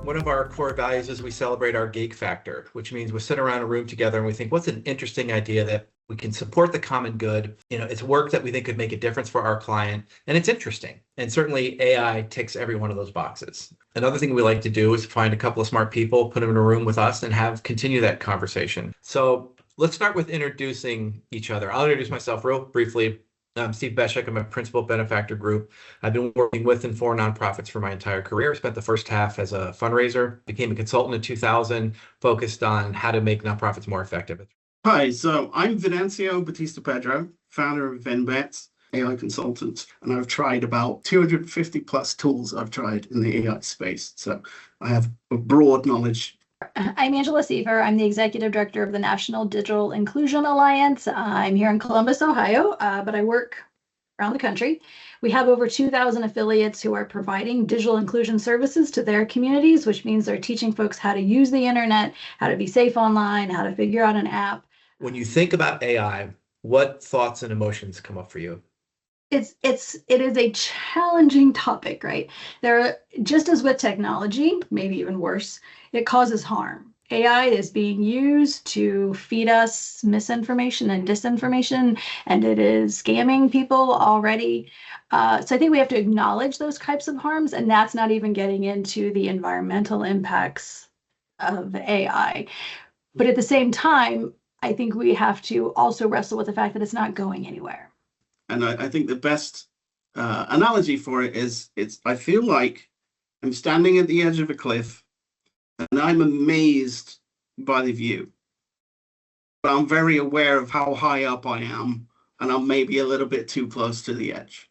One of our core values is we celebrate our geek factor, which means we sit around a room together and we think, what's an interesting idea that we can support the common good? It's work that we think could make a difference for our client, and it's interesting. And certainly AI ticks every one of those boxes. Another thing we like to do is find a couple of smart people, put them in a room with us, and continue that conversation. So let's start with introducing each other. I'll introduce myself real briefly. I'm Steve Beshek. I'm a principal at Benefactor Group. I've been working with and for nonprofits for my entire career. Spent the first half as a fundraiser, became a consultant in 2000, focused on how to make nonprofits more effective. Hi, so I'm Venancio Batista-Pedro, founder of VenBats AI Consulting, and I've tried about 250 plus tools I've tried in the AI space. So I have a broad knowledge. I'm Angela Siefer. I'm the Executive Director of the National Digital Inclusion Alliance. I'm here in Columbus, Ohio, but I work around the country. We have over 2,000 affiliates who are providing digital inclusion services to their communities, which means they're teaching folks how to use the internet, how to be safe online, how to figure out an app. When you think about AI, what thoughts and emotions come up for you? It is a challenging topic, right? Just as with technology, maybe even worse, it causes harm. AI is being used to feed us misinformation and disinformation, and it is scamming people already. So I think we have to acknowledge those types of harms, and that's not even getting into the environmental impacts of AI. But at the same time, I think we have to also wrestle with the fact that it's not going anywhere. And I think the best analogy for it is I feel like I'm standing at the edge of a cliff and I'm amazed by the view. But I'm very aware of how high up I am, and I'm maybe a little bit too close to the edge.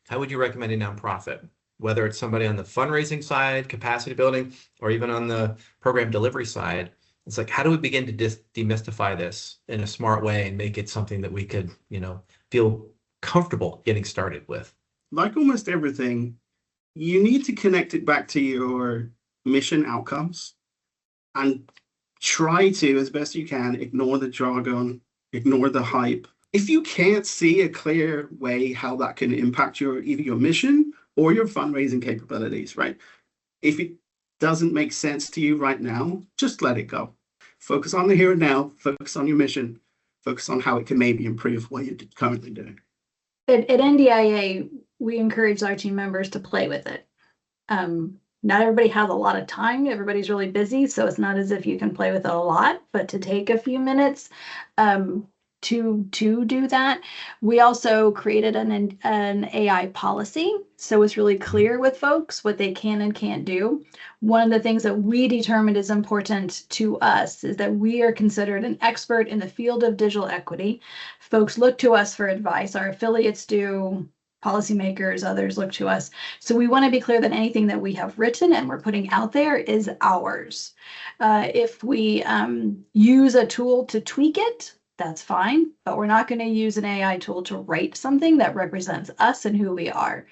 How would you recommend a nonprofit, whether it's somebody on the fundraising side, capacity building, or even on the program delivery side? It's like, how do we begin to demystify this in a smart way and make it something that we could, feel comfortable getting started with? Like almost everything, you need to connect it back to your mission outcomes and try to, as best you can, ignore the jargon, ignore the hype. If you can't see a clear way how that can impact either your mission or your fundraising capabilities, right? If it doesn't make sense to you right now, just let it go. Focus on the here and now, focus on your mission, focus on how it can maybe improve what you're currently doing. At NDIA, we encourage our team members to play with it. Not everybody has a lot of time. Everybody's really busy, so it's not as if you can play with it a lot, but to take a few minutes to do that. We also created an AI policy, so it's really clear with folks what they can and can't do. One of the things that we determined is important to us is that we are considered an expert in the field of digital equity. Folks look to us for advice. Our affiliates do, policymakers, others look to us. So we want to be clear that anything that we have written and we're putting out there is ours. If we use a tool to tweak it, that's fine, but we're not going to use an AI tool to write something that represents us and who we are.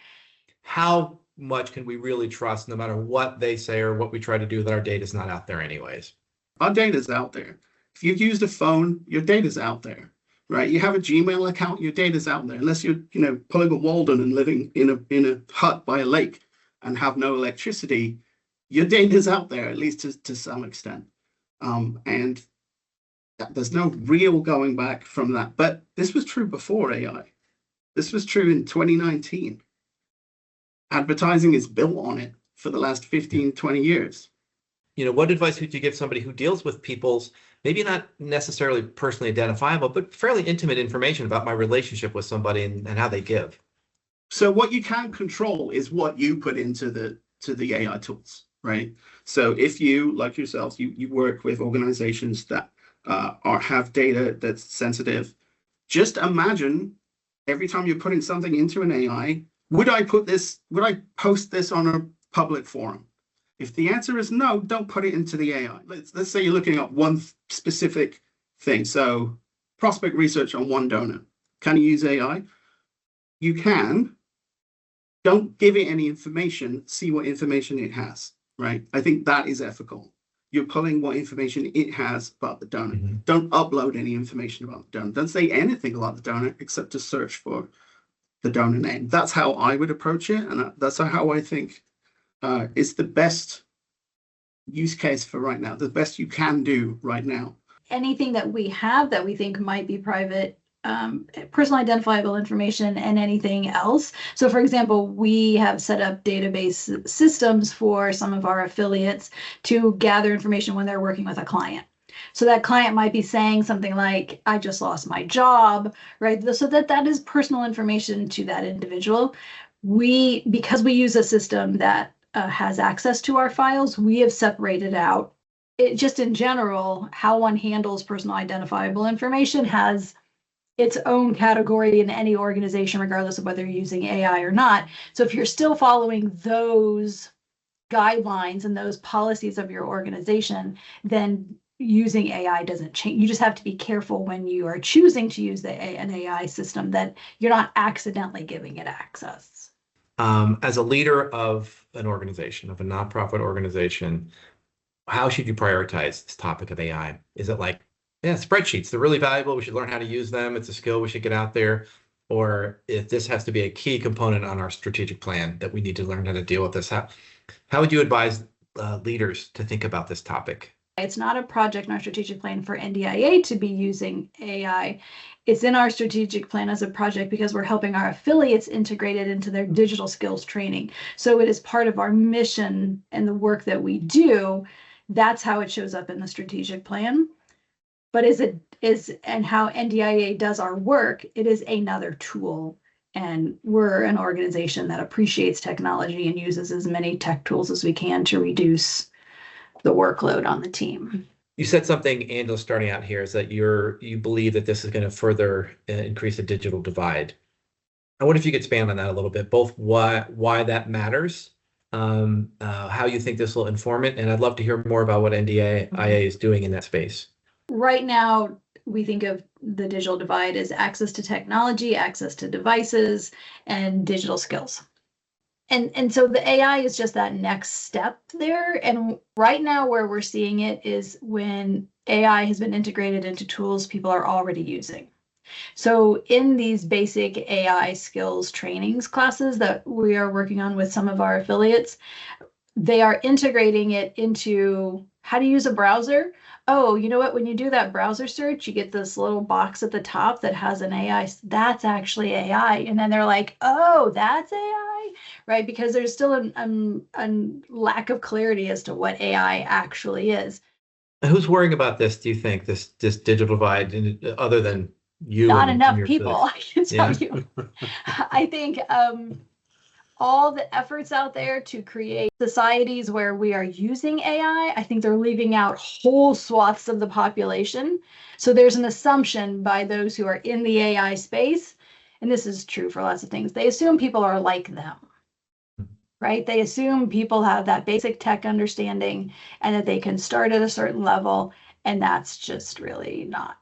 How much can we really trust, no matter what they say or what we try to do, that our data is not out there anyways? Our data's out there. If you've used a phone, your data's out there, right? You have a Gmail account, your data's out there. Unless you're, pulling a Walden and living in a hut by a lake and have no electricity, your data's out there, at least to some extent. And there's no real going back from that. But this was true before AI. This was true in 2019. Advertising is built on it for the last 15, 20 years. What advice would you give somebody who deals with people's, maybe not necessarily personally identifiable, but fairly intimate information about my relationship with somebody and how they give? So what you can control is what you put into the AI tools, right? So if you, like yourselves, you work with organizations that have data that's sensitive, just imagine every time you're putting something into an AI, would I post this on a public forum? If the answer is no, don't put it into the AI. Let's say you're looking at one specific thing. So prospect research on one donor. Can you use AI? You can. Don't give it any information. See what information it has, right? I think that is ethical. You're pulling what information it has about the donor. Mm-hmm. Don't upload any information about the donor. Don't say anything about the donor except to search for the donor name. That's how I would approach it, and that's how I think is the best use case for right now, the best you can do right now? Anything that we have that we think might be private, personal identifiable information, and anything else. So for example, we have set up database systems for some of our affiliates to gather information when they're working with a client. So that client might be saying something like, I just lost my job, right? So that is personal information to that individual. Because we use a system that has access to our files, we have separated out it. Just in general, how one handles personal identifiable information has its own category in any organization, regardless of whether you're using AI or not. So if you're still following those guidelines and those policies of your organization, then using AI doesn't change. You just have to be careful when you are choosing to use an AI system that you're not accidentally giving it access. As a leader of an organization, of a nonprofit organization, how should you prioritize this topic of AI? Is it like, yeah, spreadsheets, they're really valuable, we should learn how to use them, it's a skill we should get out there? Or if this has to be a key component on our strategic plan that we need to learn how to deal with this, how would you advise leaders to think about this topic? It's not a project in our strategic plan for NDIA to be using AI. It's in our strategic plan as a project because we're helping our affiliates integrate it into their digital skills training. So it is part of our mission and the work that we do. That's how it shows up in the strategic plan. But and how NDIA does our work, it is another tool. And we're an organization that appreciates technology and uses as many tech tools as we can to reduce the workload on the team. You said something, Angela, starting out here, is that you believe that this is going to further increase the digital divide. I wonder if you could expand on that a little bit, both why that matters, how you think this will inform it, and I'd love to hear more about what NDIA is doing in that space. Right now, we think of the digital divide as access to technology, access to devices, and digital skills. And so the AI is just that next step there. And right now where we're seeing it is when AI has been integrated into tools people are already using. So in these basic AI skills trainings classes that we are working on with some of our affiliates, they are integrating it into how to use a browser. Oh, you know what? When you do that browser search, you get this little box at the top that has an AI. That's actually AI. And then they're like, oh, that's AI, right? Because there's still a lack of clarity as to what AI actually is. Who's worrying about this, do you think, this digital divide, other than you? Not enough people, I can tell you. I think all the efforts out there to create societies where we are using AI, I think they're leaving out whole swaths of the population. So there's an assumption by those who are in the AI space, and this is true for lots of things, they assume people are like them, right? They assume people have that basic tech understanding and that they can start at a certain level, and that's just really not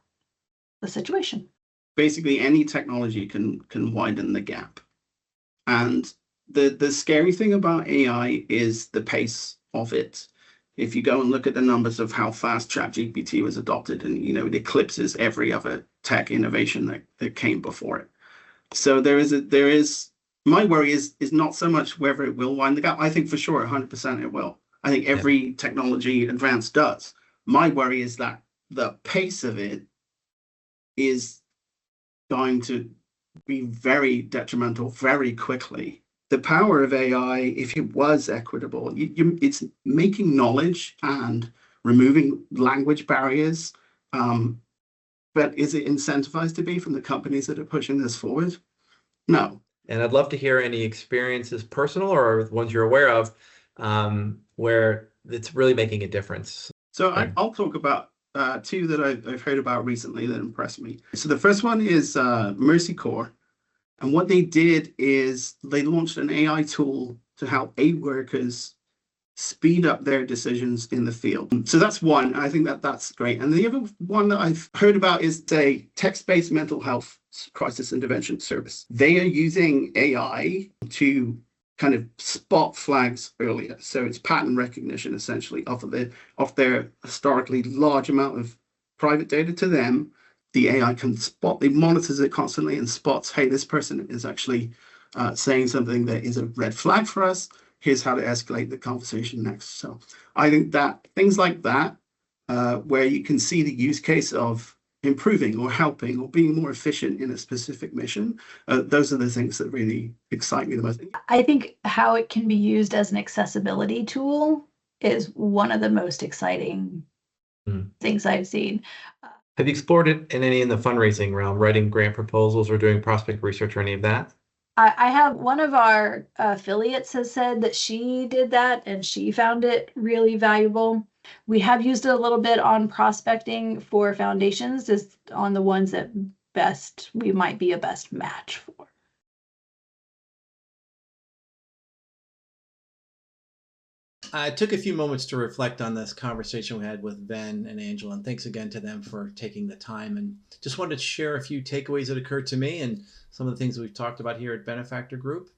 the situation. Basically, any technology can widen the gap. And the scary thing about AI is the pace of it. If you go and look at the numbers of how fast ChatGPT was adopted, and it eclipses every other tech innovation that came before it. So there is my worry is not so much whether it will wind the gap. I think for sure 100% it will. I think every technology advance does. My worry is that the pace of it is going to be very detrimental very quickly. The power of AI, if it was equitable, it's making knowledge and removing language barriers. But is it incentivized to be from the companies that are pushing this forward? No. And I'd love to hear any experiences, personal or ones you're aware of, where it's really making a difference. So I'll talk about two that I've heard about recently that impressed me. So the first one is Mercy Corps. And what they did is they launched an AI tool to help aid workers speed up their decisions in the field. So that's one. I think that's great. And the other one that I've heard about is a text-based mental health crisis intervention service. They are using AI to kind of spot flags earlier. So it's pattern recognition, essentially, of their historically large amount of private data to them. The AI can spot, it monitors it constantly and spots, hey, this person is actually saying something that is a red flag for us. Here's how to escalate the conversation next. So I think that things like that, where you can see the use case of improving or helping or being more efficient in a specific mission, those are the things that really excite me the most. I think how it can be used as an accessibility tool is one of the most exciting things I've seen. Have you explored it in the fundraising realm, writing grant proposals or doing prospect research or any of that? I have one of our affiliates has said that she did that and she found it really valuable. We have used it a little bit on prospecting for foundations, just on the ones that we might be a best match for. I took a few moments to reflect on this conversation we had with Ben and Angela, and thanks again to them for taking the time. And just wanted to share a few takeaways that occurred to me and some of the things we've talked about here at Benefactor Group.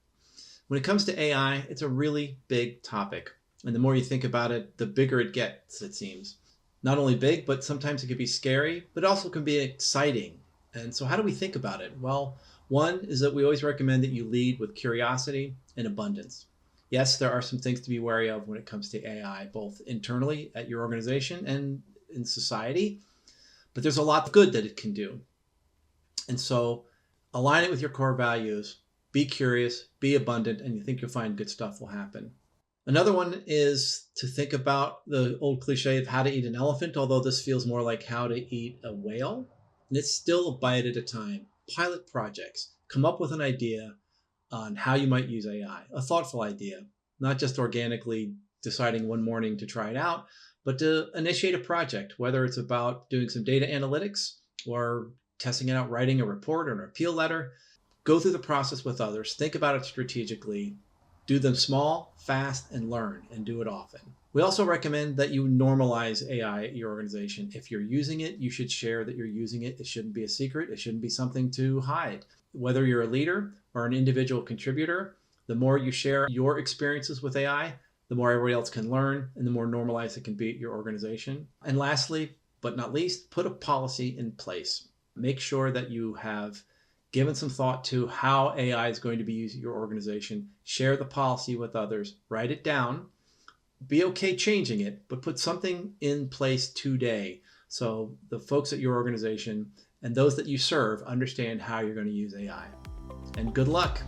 When it comes to AI, it's a really big topic. And the more you think about it, the bigger it gets, it seems. Not only big, but sometimes it can be scary, but also can be exciting. And so how do we think about it? Well, one is that we always recommend that you lead with curiosity and abundance. Yes, there are some things to be wary of when it comes to AI, both internally at your organization and in society, but there's a lot of good that it can do. And so align it with your core values, be curious, be abundant, and you think you'll find good stuff will happen. Another one is to think about the old cliche of how to eat an elephant, although this feels more like how to eat a whale. And it's still a bite at a time. Pilot projects. Come up with an idea on how you might use AI, a thoughtful idea, not just organically deciding one morning to try it out, but to initiate a project, whether it's about doing some data analytics or testing it out, writing a report or an appeal letter. Go through the process with others, think about it strategically, do them small, fast, and learn, and do it often. We also recommend that you normalize AI at your organization. If you're using it, you should share that you're using it. It shouldn't be a secret. It shouldn't be something to hide. Whether you're a leader or an individual contributor, the more you share your experiences with AI, the more everybody else can learn and the more normalized it can be at your organization. And lastly, but not least, put a policy in place. Make sure that you have given some thought to how AI is going to be used at your organization. Share the policy with others, write it down, be okay changing it, but put something in place today so the folks at your organization and those that you serve understand how you're going to use AI. And good luck.